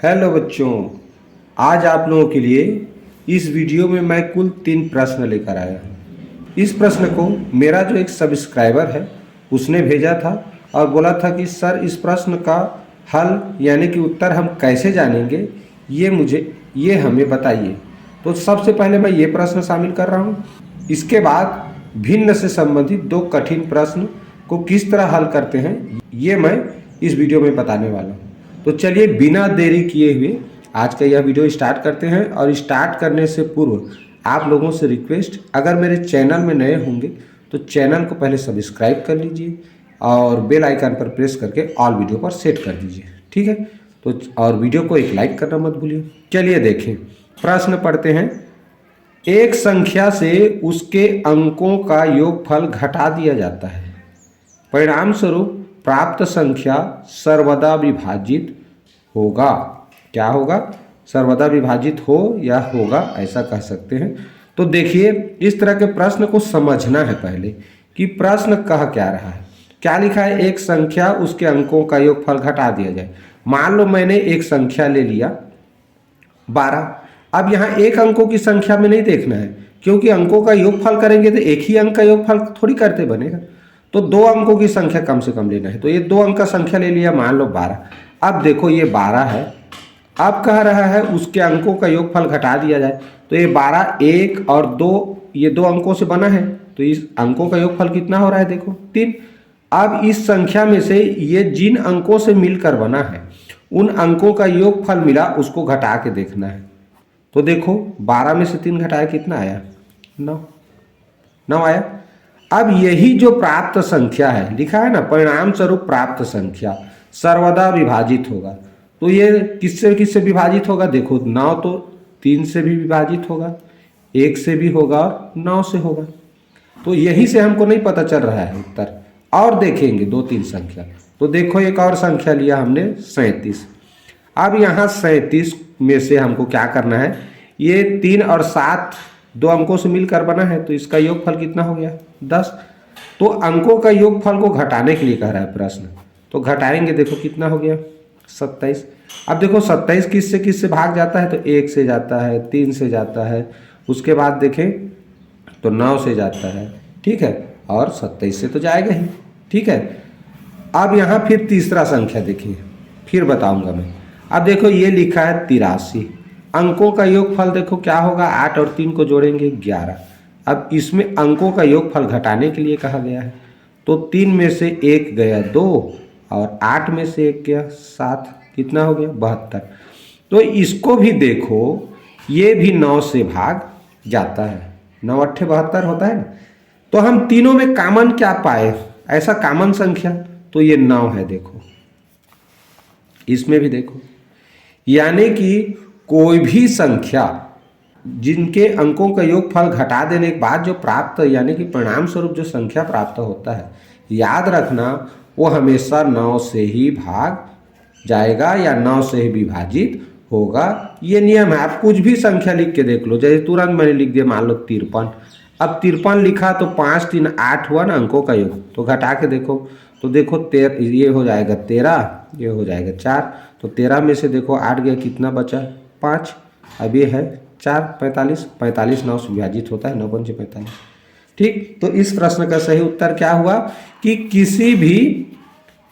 Hello बच्चों, आज आप लोगों के लिए इस वीडियो में मैं कुल 3 प्रश्न लेकर आया हूँ। इस प्रश्न को मेरा जो एक सब्सक्राइबर है उसने भेजा था और बोला था कि सर इस प्रश्न का हल यानी कि उत्तर हम कैसे जानेंगे, ये हमें बताइए। तो सबसे पहले मैं ये प्रश्न शामिल कर रहा हूँ। इसके बाद भिन्न से संबंधित 2 कठिन प्रश्न को किस तरह हल करते हैं ये मैं इस वीडियो में बताने वाला हूँ। तो चलिए बिना देरी किए हुए आज का यह वीडियो स्टार्ट करते हैं। और स्टार्ट करने से पूर्व आप लोगों से रिक्वेस्ट, अगर मेरे चैनल में नए होंगे तो चैनल को पहले सब्सक्राइब कर लीजिए और बेल आइकन पर प्रेस करके ऑल वीडियो पर सेट कर दीजिए, ठीक है। तो और वीडियो को एक लाइक करना मत भूलिए। चलिए देखें, प्रश्न पढ़ते हैं। एक संख्या से उसके अंकों का योगफल घटा दिया जाता है, परिणाम स्वरूप प्राप्त संख्या सर्वदा विभाजित होगा। क्या होगा? सर्वदा विभाजित हो या होगा, ऐसा कह सकते हैं। तो देखिए, इस तरह के प्रश्न को समझना है पहले कि प्रश्न कह क्या रहा है। क्या लिखा है? एक संख्या उसके अंकों का योगफल घटा दिया जाए। मान लो मैंने एक संख्या ले लिया 12। अब यहाँ एक अंकों की संख्या में नहीं देखना है, क्योंकि अंकों का योगफल करेंगे तो एक ही अंक का योगफल थोड़ी करते बनेगा। तो 2 अंकों की संख्या कम से कम लेना है। तो ये 2 अंक का संख्या ले लिया, मान लो 12। अब देखो ये 12 है। अब कह रहा है उसके अंकों का योगफल घटा दिया जाए। तो ये 12 1 और 2, ये 2 अंकों से बना है। तो इस अंकों का योगफल कितना हो रहा है? देखो 3। अब इस संख्या में से ये जिन अंकों से मिलकर बना है उन अंकों का योगफल मिला, उसको घटा के देखना है। तो देखो 12 में से 3 घटाया, कितना आया? 9 आया। अब यही जो प्राप्त संख्या है, लिखा है ना, परिणाम स्वरूप प्राप्त संख्या सर्वदा विभाजित होगा। तो ये किससे किससे विभाजित होगा? देखो 9 तो 3 से भी विभाजित होगा, 1 से भी होगा और 9 से होगा। तो यही से हमको नहीं पता चल रहा है उत्तर। और देखेंगे 2-3 संख्या। तो देखो एक और संख्या लिया हमने 37। अब यहाँ 37 में से हमको क्या करना है? ये 3 और 7 2 अंकों से मिलकर बना है, तो इसका योगफल कितना हो गया? 10। तो अंकों का योगफल को घटाने के लिए कह रहा है प्रश्न। तो घटाएंगे, देखो कितना हो गया? 27। अब देखो 27 किस से भाग जाता है? तो 1 से जाता है, 3 से जाता है, उसके बाद देखें तो 9 से जाता है, ठीक है, और 27 से तो जाएगा ही, ठीक है। अब यहाँ फिर तीसरा संख्या देखिए, फिर बताऊंगा मैं। अब देखो ये लिखा है 83। अंकों का योगफल देखो क्या होगा? 8 और 3 को जोड़ेंगे 11। अब इसमें अंकों का योगफल घटाने के लिए कहा गया है। तो 3 में से 1 गया 2 और 8 में से 1 गया 7, कितना हो गया? 72। तो इसको भी देखो, ये भी 9 से भाग जाता है। 9 8 72 होता है ना। तो हम तीनों में कॉमन क्या पाए? ऐसा कॉमन संख्या तो ये 9 है। देखो इसमें भी देखो, यानी कि कोई भी संख्या जिनके अंकों का योगफल घटा देने के बाद जो प्राप्त यानी कि परिणाम स्वरूप जो संख्या प्राप्त होता है, याद रखना वो हमेशा 9 से ही भाग जाएगा या 9 से ही विभाजित होगा। ये नियम है। आप कुछ भी संख्या लिख के देख लो, जैसे तुरंत मैंने लिख दिया मान लो 53। अब 53 लिखा तो 5 3 8 हुआ ना अंकों का योग, तो घटा के देखो तो देखो ये हो जाएगा 13, ये हो जाएगा 4। तो 13 में से देखो 8 गया, कितना बचा? 5। अब ये है 4 45, 45 9 से विभाजित होता है, 9 5 45, ठीक। तो इस प्रश्न का सही उत्तर क्या हुआ कि किसी भी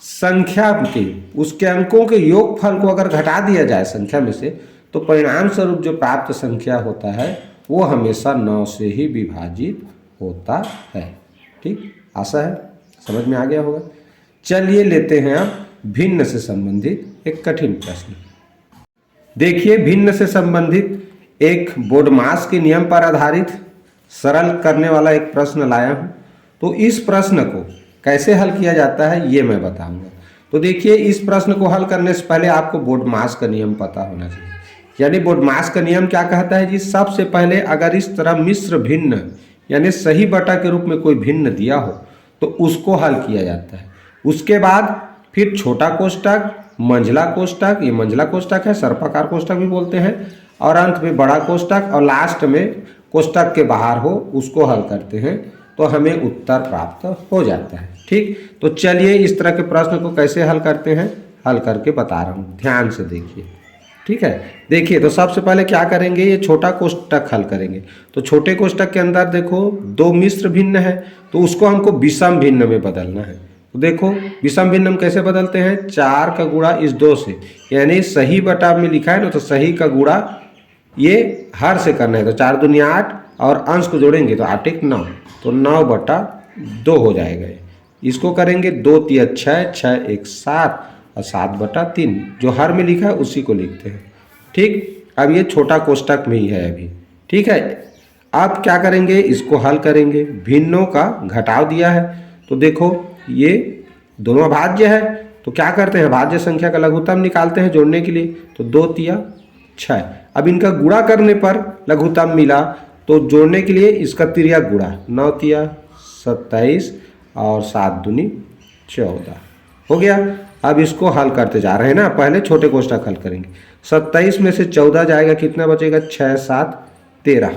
संख्या के उसके अंकों के योगफल को अगर घटा दिया जाए संख्या में से, तो परिणाम स्वरूप जो प्राप्त संख्या होता है वो हमेशा 9 से ही विभाजित होता है, ठीक। आशा है समझ में आ गया होगा। चलिए लेते हैं अब भिन्न से संबंधित एक कठिन प्रश्न। देखिए, भिन्न से संबंधित एक बोडमास के नियम पर आधारित सरल करने वाला एक प्रश्न लाया हूं। तो इस प्रश्न को कैसे हल किया जाता है ये मैं बताऊंगा। तो देखिए, इस प्रश्न को हल करने से पहले आपको बोडमास का नियम पता होना चाहिए। यानी बोडमास का नियम क्या कहता है जी? सबसे पहले अगर इस तरह मिश्र भिन्न यानी सही बटा के रूप में कोई भिन्न दिया हो तो उसको हल किया जाता है। उसके बाद फिर छोटा कोष्टक, मंझला कोष्टक, ये मंझला कोष्टक है, सर्पाकार कोष्टक भी बोलते हैं, और अंत में बड़ा कोष्टक, और लास्ट में कोष्टक के बाहर हो उसको हल करते हैं, तो हमें उत्तर प्राप्त हो जाता है, ठीक। तो चलिए इस तरह के प्रश्न को कैसे हल करते हैं, हल करके बता रहा हूँ, ध्यान से देखिए, ठीक है। देखिए तो सबसे पहले क्या करेंगे, ये छोटा कोष्टक हल करेंगे। तो छोटे कोष्टक के अंदर देखो दो मिश्र भिन्न है, तो उसको हमको विषम भिन्न में बदलना है। तो देखो विषम भिन्न हम कैसे बदलते हैं, 4 का गुणा इस 2 से, यानी सही बटा में लिखा है ना, तो सही का गुणा ये हर से करना है। तो 4 दूनी 8 और अंश को जोड़ेंगे तो 8 एक 9, तो 9/2 हो जाएगा। इसको करेंगे 2 तिया 6, 6 एक 7 और 7/3, जो हर में लिखा है उसी को लिखते हैं। ठीक, अब ये छोटा कोष्टक में ही है अभी। ठीक है, अब क्या करेंगे, इसको हल करेंगे। भिन्नों का घटाव दिया है, तो देखो ये दोनों अभाज्य है, तो क्या करते हैं, भाज्य संख्या का लघुत्तम निकालते हैं जोड़ने के लिए। तो 2 तिया 6, अब इनका गुणा करने पर लघुत्तम मिला, तो जोड़ने के लिए इसका तिर्यक गुणा, 9 तिया 27 और 7 दूनी 14 हो गया। अब इसको हल करते जा रहे हैं ना, पहले छोटे कोष्टक हल करेंगे। 27 में से 14 जाएगा, कितना बचेगा, 6 7 13।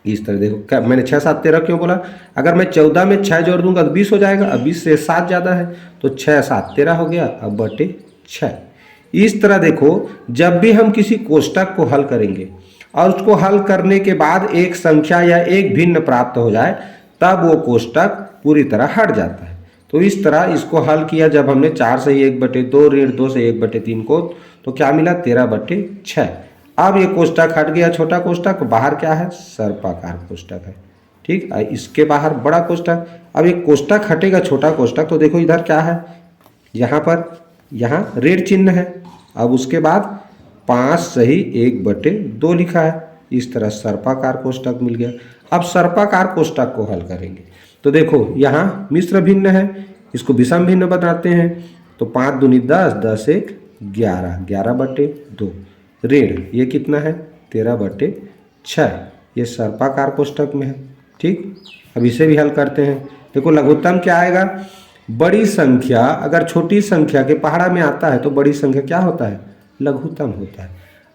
इस तरह देखो, क्या मैंने 6 7 13 क्यों बोला, अगर मैं 14 में 6 जोड़ दूंगा तो 20 हो जाएगा। अब 20 से 7 ज़्यादा है, तो 6 7 13 हो गया, अब बटे 6। इस तरह देखो, जब भी हम किसी कोष्टक को हल करेंगे और उसको हल करने के बाद एक संख्या या एक भिन्न प्राप्त हो जाए, तब वो कोष्टक पूरी तरह हट जाता है। तो इस तरह इसको हल किया जब हमने 4 से 1/2 ऋण 2 से 1/3 को, तो क्या मिला, 13/6। अब ये कोष्टक हट गया, छोटा कोष्टक। बाहर क्या है, सर्पाकार कोष्टक है। ठीक, इसके बाहर बड़ा कोष्टक। अब ये कोष्टक हटेगा, छोटा कोष्टक, तो देखो इधर क्या है, यहाँ पर यहाँ ऋण चिन्ह है। अब उसके बाद 5 सही 1/2 लिखा है। इस तरह सर्पाकार कोष्टक मिल गया। अब सर्पाकार कोष्टक को हल करेंगे, तो देखो यहाँ मिश्र भिन्न है, इसको विषम भिन्न बताते हैं। तो 5 दूनी 10, 10 एक 11, 11/2 ऋण ये कितना है, 13/6। ये सर्पाकार कोष्टक में है। ठीक, अब इसे भी हल करते हैं। देखो लघुत्तम क्या आएगा, बड़ी संख्या अगर छोटी संख्या के पहाड़ा में आता है तो बड़ी संख्या क्या होता है, लघुत्तम होता है।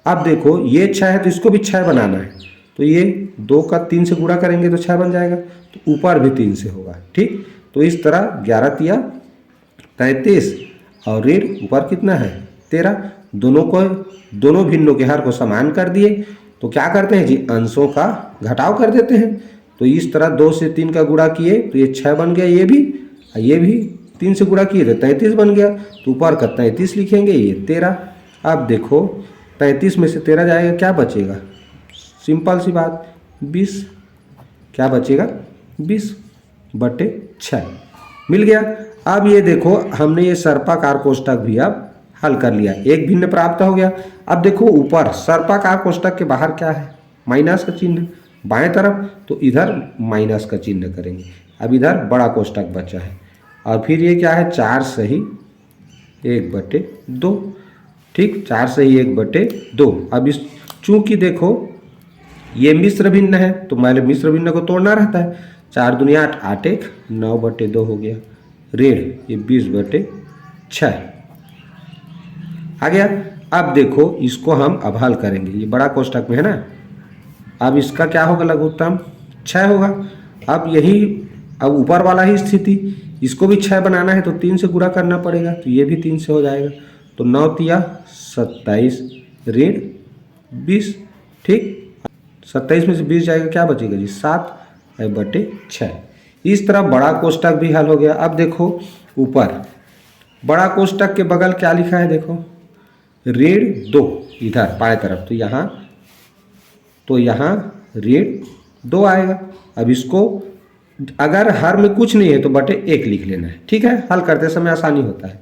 अब देखो ये 6 है, तो इसको भी 6 बनाना है। तो ये 2 का 3 से गुणा करेंगे तो 6 बन जाएगा, तो ऊपर भी 3 से होगा। ठीक, तो इस तरह 11 तिया 33 और ऋण ऊपर कितना है, 13। दोनों भिन्नों के हर को समान कर दिए, तो क्या करते हैं जी, अंशों का घटाव कर देते हैं। तो इस तरह 2 से 3 का गुणा किए तो ये 6 बन गया, ये भी 3 से गुणा किए तो 33 बन गया, तो ऊपर का 33 लिखेंगे, ये 13। अब देखो 33 में से 13 जाएगा, क्या बचेगा, सिंपल सी बात 20, क्या बचेगा, 20/6 मिल गया। अब ये देखो हमने ये सर्पाकार कोष्टक भी अब हल कर लिया, एक भिन्न प्राप्त हो गया। अब देखो ऊपर सर्पाकार कोष्टक के बाहर क्या है, माइनस का चिन्ह बाएं तरफ, तो इधर माइनस का चिन्ह करेंगे। अब इधर बड़ा कोष्टक बचा है, और फिर ये क्या है, 4 सही 1/2। ठीक, 4 सही 1/2। अब इस चूंकि देखो ये मिश्र भिन्न है, तो पहले मिश्र भिन्न को तोड़ना रहता है। 4 दूनी 8, 8 एक 9/2 हो गया। ऋण ये 20/6 आ गया। अब देखो इसको हम अब हल करेंगे, ये बड़ा कोष्टक में है ना। अब इसका क्या होगा, लघुत्तम 6 होगा। अब ऊपर वाला ही स्थिति, इसको भी 6 बनाना है तो 3 से गुणा करना पड़ेगा, तो ये भी 3 से हो जाएगा। तो 9 तिया 27 ऋण 20। ठीक, 27 में से 20 जाएगा, क्या बचेगा जी, 7/6। इस तरह बड़ा कोष्टक भी हल हो गया। अब देखो ऊपर बड़ा कोष्टक के बगल क्या लिखा है, देखो ऋण 2 इधर बाएं तरफ, तो यहाँ ऋण 2 आएगा। अब इसको अगर हर में कुछ नहीं है तो बटे 1 लिख लेना है। ठीक है, हल करते समय आसानी होता है।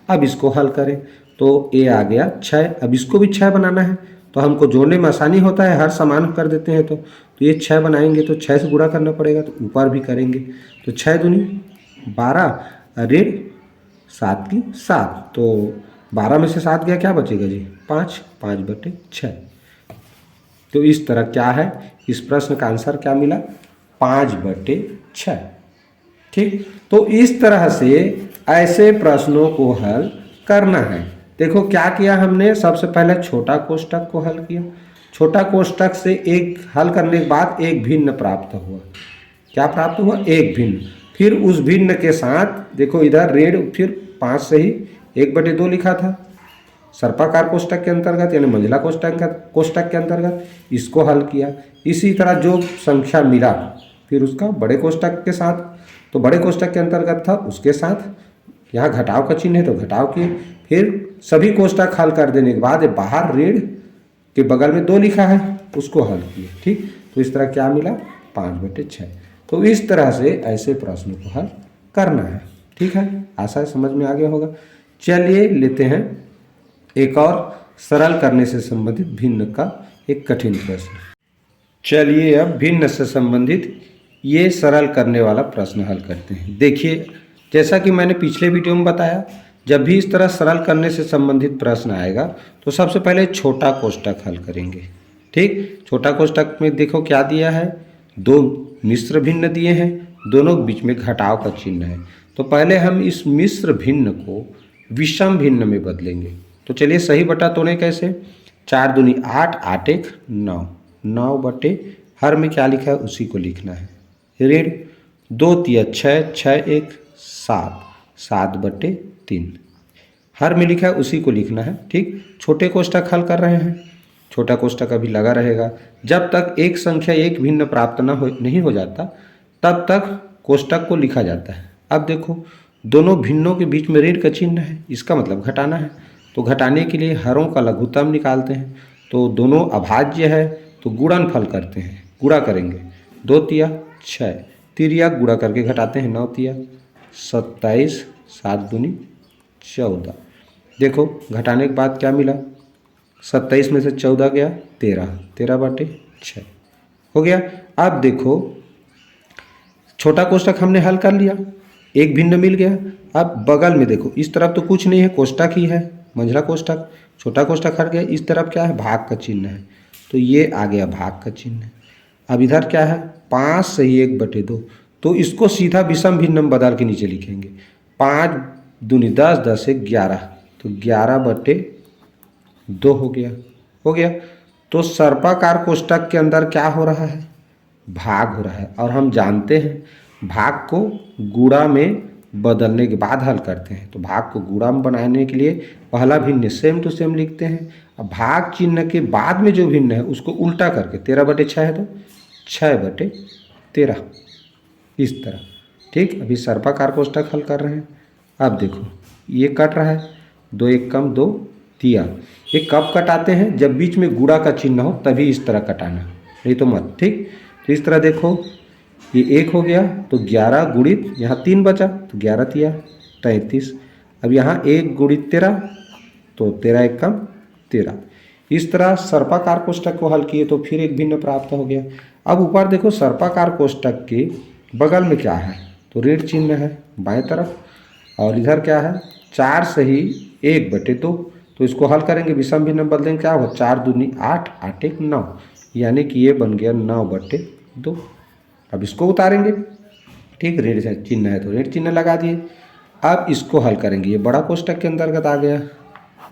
अब इसको हल करें तो ए आ गया 6। अब इसको भी 6 बनाना है, तो हमको जोड़ने में आसानी होता है, हर समान कर देते हैं। तो ये 6 बनाएंगे तो 6 से गुणा करना पड़ेगा, तो ऊपर भी करेंगे। तो 6 दूनी 12 ऋण 7 की 7, तो 12 में से 7 गया, क्या बचेगा जी, 5, 5/6। तो इस तरह क्या है, इस प्रश्न का आंसर क्या मिला, 5/6। ठीक, तो इस तरह से ऐसे प्रश्नों को हल करना है। देखो क्या किया हमने, सबसे पहले छोटा कोष्टक को हल किया। छोटा कोष्टक से एक हल करने के बाद एक भिन्न प्राप्त हुआ। क्या प्राप्त हुआ, एक भिन्न। फिर उस भिन्न के साथ देखो इधर ऋण, फिर 5 से ही 1/2 लिखा था, सर्पाकार कोष्ठक के अंतर्गत यानी मंझला कोष्ठक के अंतर्गत इसको हल किया। इसी तरह जो संख्या मिला फिर उसका बड़े कोष्ठक के साथ, तो बड़े कोष्ठक के अंतर्गत था उसके साथ, यहाँ घटाव का चिन्ह है तो घटाव किए। फिर सभी कोष्ठक हल कर देने के बाद बाहर ऋण के बगल में 2 लिखा है उसको हल किए। ठीक, तो इस तरह क्या मिला 5/6। तो इस तरह से ऐसे प्रश्नों को हल करना है। ठीक है, आशा है समझ में आ गया होगा। चलिए लेते हैं एक और सरल करने से संबंधित भिन्न का एक कठिन प्रश्न। चलिए अब भिन्न से संबंधित ये सरल करने वाला प्रश्न हल करते हैं। देखिए, जैसा कि मैंने पिछले वीडियो में बताया, जब भी इस तरह सरल करने से संबंधित प्रश्न आएगा तो सबसे पहले छोटा कोष्ठक हल करेंगे। ठीक, छोटा कोष्ठक में देखो क्या दिया है, 2 मिश्र भिन्न दिए हैं, दोनों के बीच में घटाव का चिन्ह है। तो पहले हम इस मिश्र भिन्न को विषम भिन्न में बदलेंगे। तो चलिए सही बटा तोड़ें कैसे, 4 दूनी 8, 8 एक 9, 9 बटे हर में क्या लिखा है उसी को लिखना है, ऋण 2 तिया 6, 6 एक 7, 7 बटे 3, हर में लिखा है उसी को लिखना है। ठीक, छोटे कोष्ठक हल कर रहे हैं, छोटा कोष्ठक अभी लगा रहेगा। जब तक एक संख्या एक भिन्न प्राप्त नहीं हो जाता तब तक कोष्ठक को लिखा जाता है। अब देखो दोनों भिन्नों के बीच में ऋण का चिन्ह है, इसका मतलब घटाना है। तो घटाने के लिए हरों का लघुत्तम निकालते हैं। तो दोनों अभाज्य है तो गुणनफल करते हैं, गुणा करेंगे, 2 तिया 6, तिरिया गुणा करके घटाते हैं, 9 तिया 27, 7 दूनी 14। देखो घटाने के बाद क्या मिला, 27 में से 14 गया 13, 13/6 हो गया। अब देखो छोटा कोष्ठक हमने हल कर लिया, एक भिन्न मिल गया। अब बगल में देखो, इस तरफ तो कुछ नहीं है, कोष्ठक ही है, मंझला कोष्ठक, छोटा कोष्ठक हट गया। इस तरफ क्या है, भाग का चिन्ह है, तो ये आ गया भाग का चिन्ह। अब इधर क्या है, 5 सही 1/2, तो इसको सीधा विषम भिन्न में बदल के नीचे लिखेंगे, 5 दूनी 10, 10 एक 11, तो 11/2 हो गया। तो सर्पाकार कोष्ठक के अंदर क्या हो रहा है, भाग हो रहा है। और हम जानते हैं भाग को गुणा में बदलने के बाद हल करते हैं। तो भाग को गुणा में बनाने के लिए पहला भिन्न सेम टू सेम लिखते हैं। अब भाग चिन्ह के बाद में जो भिन्न है उसको उल्टा करके 13/6 है तो 6/13 इस तरह। ठीक, अभी सर्पाकार कोष्ठक हल कर रहे हैं। अब देखो ये कट रहा है, 2 एक कम 2 तिया। ये कब कटाते हैं, जब बीच में गुणा का चिन्ह हो तभी इस तरह कटाना, नहीं तो मत। ठीक, तो इस तरह देखो ये 1 हो गया तो 11 गुणित यहाँ 3 बचा तो 11 तिया 33। अब यहाँ 1 गुणित 13 तो 13 एक कम 13। इस तरह सर्पाकार कोष्ठक को हल किए तो फिर एक भिन्न प्राप्त हो गया। अब ऊपर देखो सर्पाकार कोष्ठक के बगल में क्या है, तो ऋण चिन्ह है बाएं तरफ, और इधर क्या है 4 सही 1/2, तो इसको हल करेंगे विषम भिन्न में बदलेंगे, क्या होगा 4 दूनी 8, 8 एक 9, यानी कि ये बन गया 9/2। अब इसको उतारेंगे। ठीक, ऋण चिन्ह है तो ऋण चिन्ह लगा दिए। अब इसको हल करेंगे, ये बड़ा कोष्ठक के अंतर्गत आ गया।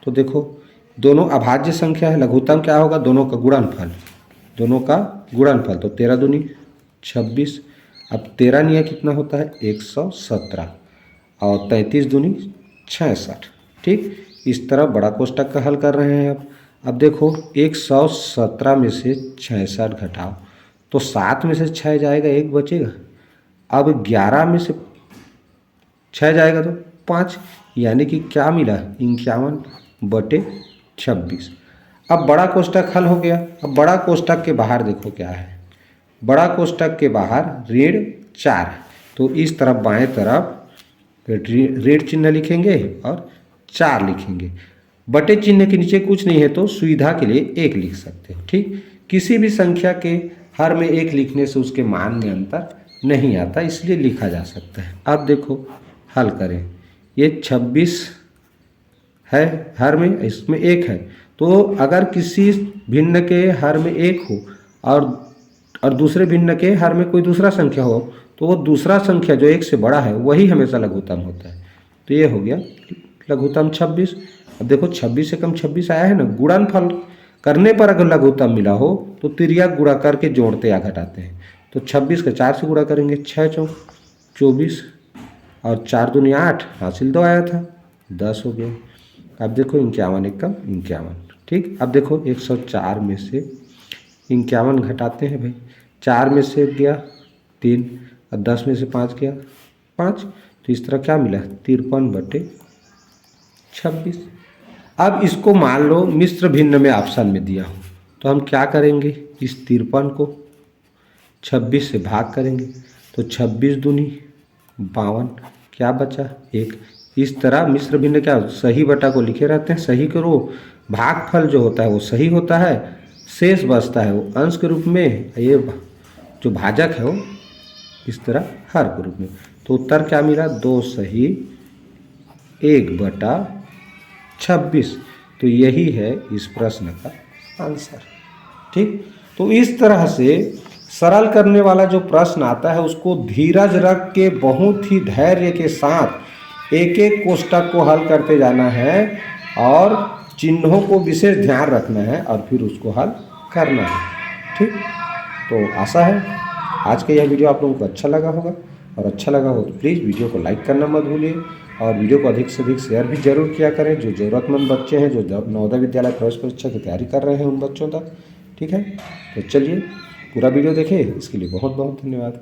तो देखो दोनों अभाज्य संख्या है, लघुत्तम क्या होगा, दोनों का गुणनफल, दोनों का गुणनफल, तो 13 दूनी 26। अब 13 निया कितना होता है 117, और 33 दूनी 66। ठीक, इस तरह बड़ा कोष्ठक का हल कर रहे हैं। अब देखो 117 में से 66 घटाओ तो 7 में से 6 जाएगा, 1 बचेगा। अब 11 में से 6 जाएगा तो 5, यानी कि क्या मिला 51/26। अब बड़ा कोष्ठक हल हो गया। अब बड़ा कोष्ठक के बाहर देखो क्या है, बड़ा कोष्ठक के बाहर ऋण 4, तो इस तरफ बाएं तरफ ऋण चिन्ह लिखेंगे और 4 लिखेंगे। बटे चिन्ह के नीचे कुछ नहीं है तो सुविधा के लिए 1 लिख सकते हो। ठीक, किसी भी संख्या के हर में 1 लिखने से उसके मान में अंतर नहीं आता, इसलिए लिखा जा सकता है। अब देखो हल करें, ये 26 है हर में, इसमें 1 है, तो अगर किसी भिन्न के हर में 1 हो और दूसरे भिन्न के हर में कोई दूसरा संख्या हो, तो वो दूसरा संख्या जो 1 से बड़ा है वही हमेशा लघुत्तम होता है। तो ये हो गया लघुत्तम 26। अब देखो 26 से कम 26 आया है ना, गुणनफल करने पर अगर लघुत्तम मिला हो तो तिरिया गुणा करके जोड़ते या घटाते हैं। तो 26 का 4 से गुणा करेंगे, 6 चौक 24, और 4 दूनी 8, हासिल 2 आया था, 10 हो गया। अब देखो 51 एकम 51, ठीक। अब देखो 104 में से 51 घटाते हैं भाई, 4 में से गया 3 और 10 में से 5 गया 5, तो इस तरह क्या मिला 53/26। अब इसको मान लो मिश्र भिन्न में ऑप्शन में दिया हो, तो हम क्या करेंगे, इस 53 को 26 से भाग करेंगे, तो 26 दूनी 52, क्या बचा 1। इस तरह मिश्र भिन्न क्या सही बटा को लिखे रहते हैं, सही करो, भागफल जो होता है वो सही होता है, शेष बचता है वो अंश के रूप में, ये जो भाजक है वो इस तरह हर के रूप में। तो उत्तर क्या मिला 2 सही 1/26। तो यही है इस प्रश्न का आंसर, ठीक। तो इस तरह से सरल करने वाला जो प्रश्न आता है उसको धीरज रख के बहुत ही धैर्य के साथ एक एक कोष्टक को हल करते जाना है और चिन्हों को विशेष ध्यान रखना है और फिर उसको हल करना है, ठीक। तो आशा है आज का यह वीडियो आप लोगों को अच्छा लगा होगा, और अच्छा लगा हो तो प्लीज़ वीडियो को लाइक करना मत भूलिए और वीडियो को अधिक से अधिक शेयर भी जरूर किया करें, जो ज़रूरतमंद बच्चे हैं, जो नवोदय विद्यालय प्रवेश परीक्षा की तैयारी कर रहे हैं उन बच्चों तक, ठीक है। तो चलिए पूरा वीडियो देखें, इसके लिए बहुत बहुत धन्यवाद।